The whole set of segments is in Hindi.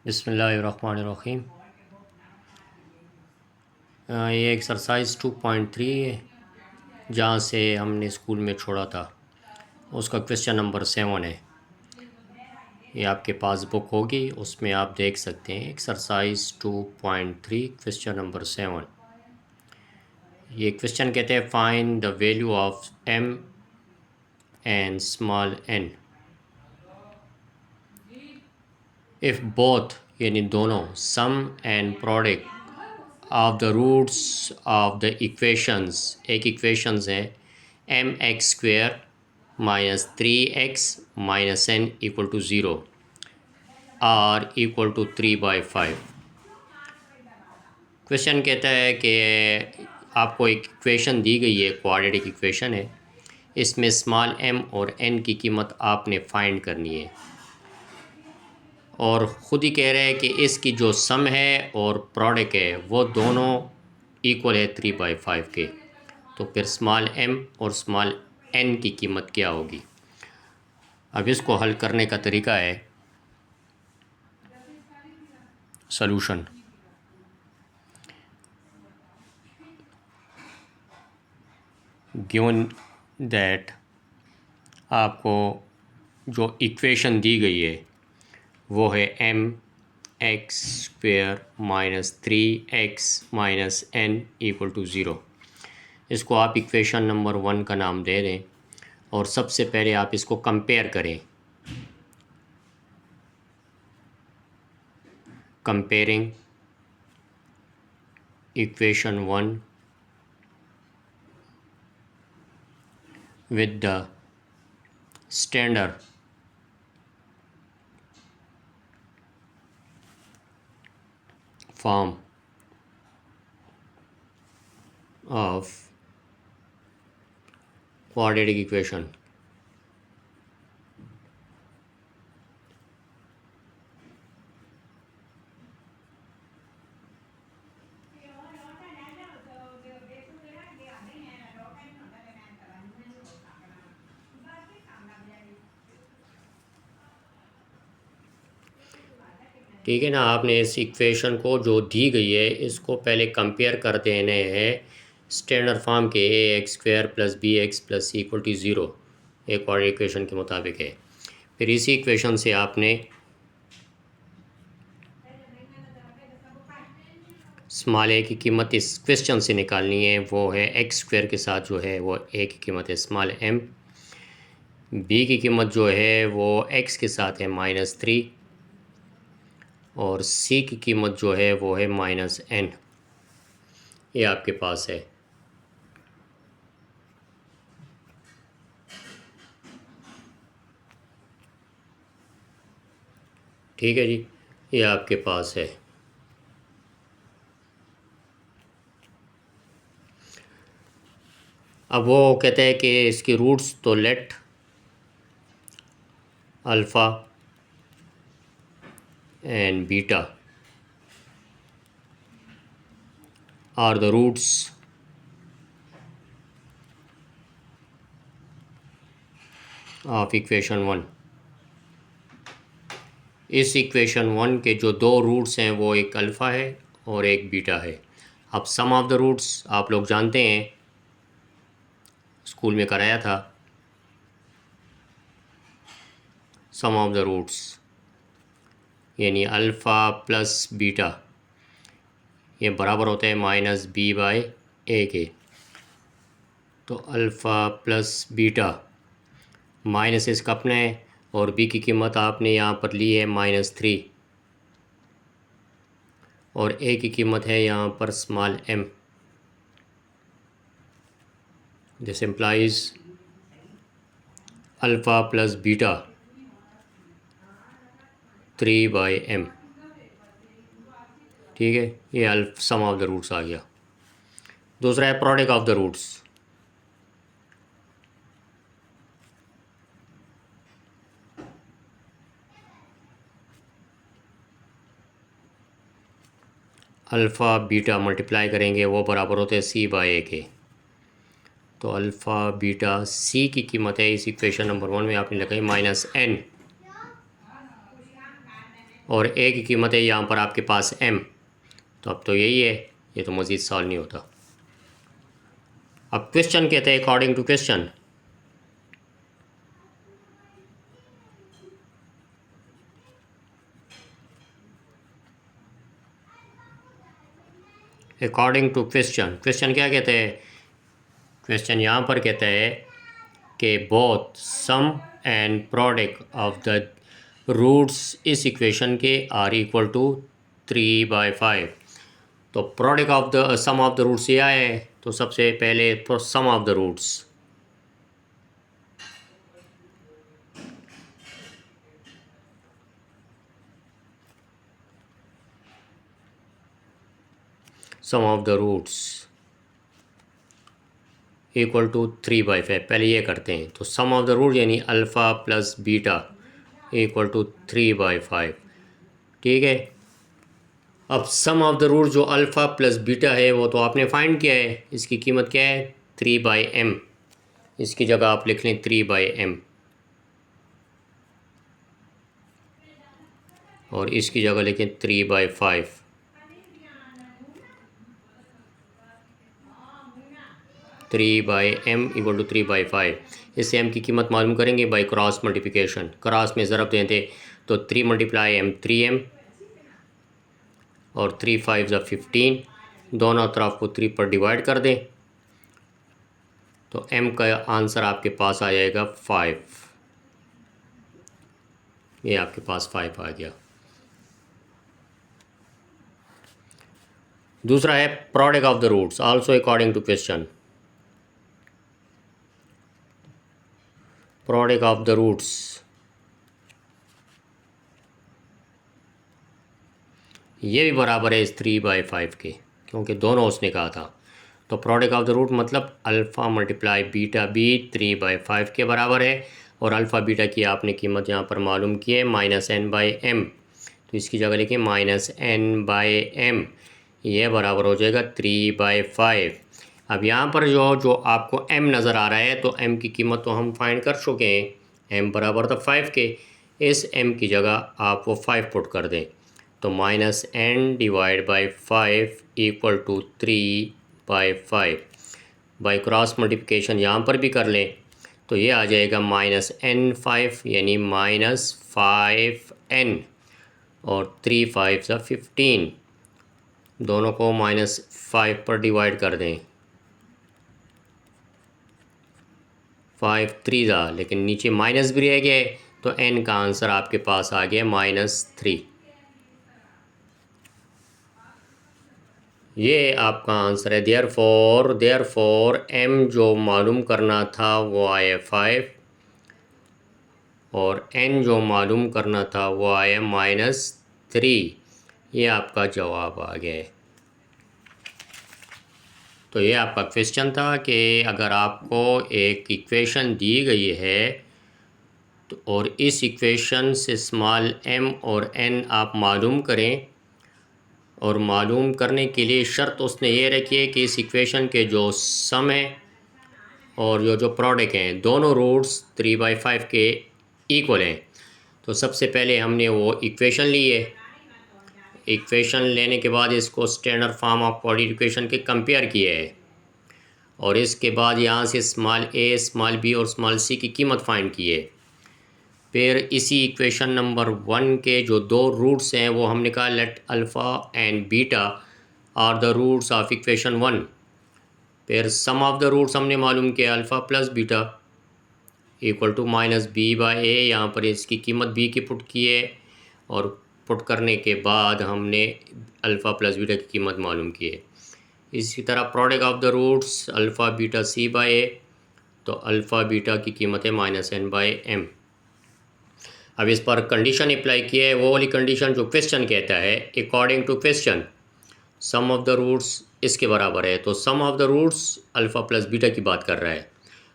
बिस्मिल्लाहिर्रहमानिर्रहीम। ये एक्सरसाइज 2.3 है, जहाँ से हमने स्कूल में छोड़ा था। उसका क्वेश्चन नंबर 7 है। ये आपके पास बुक होगी, उसमें आप देख सकते हैं। Exercise 2.3 question number 7। ये क्वेश्चन कहते हैं find the value of m and small n if both यानी दोनों sum and product of the roots of the equations, एक इक्वेशंस है M X square minus 3x minus n equal to 0 are equal to 3/5। Question कहता है कि आपको एक इक्वेशन दी गई है, क्वाड्रेटिक इक्वेशन है। इसमें स्मॉल m और n की कीमत आपने फाइंड करनी है, और ख़ुद ही कह रहे हैं कि इसकी जो सम है और प्रोडक्ट है वो दोनों इक्वल है 3/5 के। तो फिर स्मॉल m और स्मॉल n की कीमत क्या होगी। अब इसको हल करने का तरीका है सॉल्यूशन। गिवन दैट आपको जो इक्वेशन दी गई है वो है m X square minus 3x minus n equal to 0। इसको आप इक्वेशन नंबर 1 का नाम दे दें, और सबसे पहले आप इसको कंपेयर करें। Comparing equation 1 with the standard form of quadratic equation। ठीक है ना, आपने इस इक्वेशन को जो दी गई है इसको पहले कंपेयर कर देने हैं स्टैंडर्ड फॉर्म के A X square plus B X plus C equal to 0 एक और इक्वेशन के मुताबिक है। फिर इसी इक्वेशन से आपने स्मॉल ए की कीमत इस क्वेश्चन से निकालनी है, वो है एक्स स्क्वायर के साथ जो है वो ए की कीमत है स्मॉल m, बी की कीमत जो है वो एक्स के साथ है -3, और सी की कीमत जो है वो है -n। ये आपके पास है। ठीक है जी, ये आपके पास है। अब वो कहते हैं कि इसकी रूट्स तो let alpha and beta are the roots of equation 1। इस इक्वेशन 1 के जो दो रूट्स हैं वो एक अल्फ़ा है और एक बीटा है। अब सम ऑफ द रूट्स आप लोग जानते हैं, स्कूल में कराया था। सम ऑफ द रूट्स यानी अल्फ़ा प्लस बीटा ये बराबर होता है -b/a के। तो अल्फ़ा प्लस बीटा माइनस इसका अपना है, और b की कीमत आपने यहाँ पर ली है -3, और a की कीमत है यहाँ पर small m। This implies alpha plus beta 3/m। ठीक है, ये सम ऑफ द रूट्स आ गया। दूसरा है product of the roots. Alpha beta multiply करेंगे वो बराबर होते हैं c/a के। तो अल्फ़ा बीटा c की कीमत है इस इक्वेशन नंबर 1 में आपने लगाई -n, और ए की कीमत है यहाँ पर आपके पास m, तो अब तो यही है, ये तो मज़ीद सॉल्व नहीं होता। अब क्वेश्चन कहते हैं according to question, according to question, question क्या कहते हैं, क्वेश्चन यहाँ पर कहते हैं कि both sum and product of the roots इस इक्वेशन के आर इक्वल टू 3/5। तो product of the sum of the roots यह है, तो सबसे पहले sum of the roots, sum of the roots equal to 3/5। पहले ये करते हैं, तो सम ऑफ द रूट यानी alpha plus beta equal to 3/5, ठीक है। अब सम ऑफ द रूट जो अल्फ़ा प्लस बीटा है वो तो आपने फाइंड किया है, इसकी कीमत क्या है 3/m, इसकी जगह आप लिख लें 3/m और इसकी जगह लिखें 3/5। 3/m equal to 3/5। इससे m की कीमत मालूम करेंगे बाई क्रॉस मल्टीप्लिकेशन, क्रॉस में ज़रब देते तो 3 × m 3m और 3 5 15, दोनों तरफ को 3 पर डिवाइड कर दें तो m का आंसर आपके पास आ जाएगा 5। ये आपके पास 5 आ गया। दूसरा है product of the roots also according to question, product of the roots ये भी बराबर है इस 3/5 के, क्योंकि दोनों उसने कहा था। तो प्रोडक्ट ऑफ द रूट मतलब अल्फ़ा मल्टीप्लाई बीटा भी 3/5 के बराबर है, और अल्फ़ा बीटा की आपने कीमत यहाँ पर मालूम की है -n/m, तो इसकी जगह लिखिए -n/m, यह बराबर हो जाएगा 3/5। अब यहाँ पर जो आपको m नज़र आ रहा है, तो m की कीमत तो हम फाइंड कर चुके हैं, m बराबर था 5 के, इस m की जगह आप वो 5 पुट कर दें, तो -n/5 equal to 3/5। By cross multiplication यहाँ पर भी कर लें तो ये आ जाएगा -n5 यानी -5n और 3 5 15, दोनों को -5 पर डिवाइड कर दें, 5 3 लेकिन नीचे माइनस भी रह गए, तो n का आंसर आपके पास आ गया -3। ये आपका आंसर है। देयरफॉर m जो मालूम करना था वो आया 5 और n जो मालूम करना था वो आया -3। ये आपका जवाब आ गया। तो ये आपका क्वेश्चन था कि अगर आपको एक इक्वेशन दी गई है तो और इस इक्वेशन से स्मॉल m और n आप मालूम करें, और मालूम करने के लिए शर्त उसने ये रखी है कि इस इक्वेशन के जो सम है और जो प्रोडक्ट हैं दोनों रूट्स 3/5 के इक्वल हैं। तो सबसे पहले हमने वो इक्वेशन ली है, इक्वेशन लेने के बाद इसको standard form of coordinate equation के कंपेयर किए है, और इसके बाद यहाँ से स्मॉल a स्मॉल b और स्मॉल c की कीमत फाइंड की है। फिर इसी इक्वेशन नंबर 1 के जो दो रूट्स हैं वो हमने कहा let alpha and beta are the roots of equation 1। फिर सम ऑफ द रूट्स हमने मालूम किया alpha plus beta equal to -b/a, यहाँ पर इसकी कीमत b की पुट की है, और पुट करने के बाद हमने अल्फ़ा प्लस बीटा की कीमत मालूम की है। इसी तरह product of the roots alpha beta c/a, तो अल्फ़ा बीटा की कीमत है -n/m। अब इस पर कंडीशन अप्लाई की है, वो वाली कंडीशन जो क्वेश्चन कहता है according to question sum of the roots इसके बराबर है, तो sum of the roots alpha plus beta की बात कर रहा है,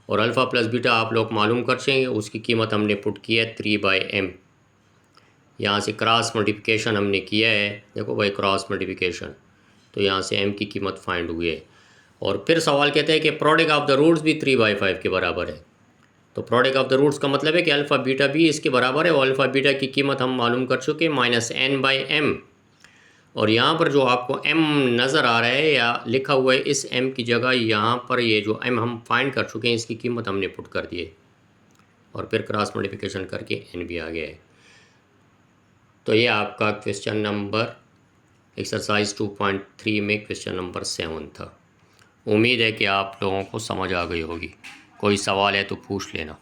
और अल्फ़ा प्लस बीटा आप लोग मालूम कर सकेंगे, उसकी कीमत हमने पुट की है 3/m। यहाँ से क्रॉस मल्टीप्लिकेशन हमने किया है, देखो भाई क्रॉस मल्टीप्लिकेशन, तो यहाँ से m की कीमत फाइंड हुई है। और फिर सवाल कहते हैं कि प्रोडक्ट ऑफ द रूट्स भी 3/5 के बराबर है, तो प्रोडक्ट ऑफ द रूट्स का मतलब है कि अल्फ़ा बीटा भी इसके बराबर है, और अल्फ़ा बीटा की कीमत हम मालूम कर चुके हैं -n/m। और यहाँ पर जो आपको m नज़र आ रहा है या लिखा हुआ है, इस m की जगह यहाँ पर ये जो m हम फाइंड कर चुके हैं, इसकी कीमत हमने पुट कर दी है और फिर क्रॉस मल्टीप्लिकेशन करके n भी आ गया है। तो ये आपका क्वेश्चन नंबर एक्सरसाइज 2.3 में क्वेश्चन नंबर 7 था। उम्मीद है कि आप लोगों को समझ आ गई होगी। कोई सवाल है तो पूछ लेना।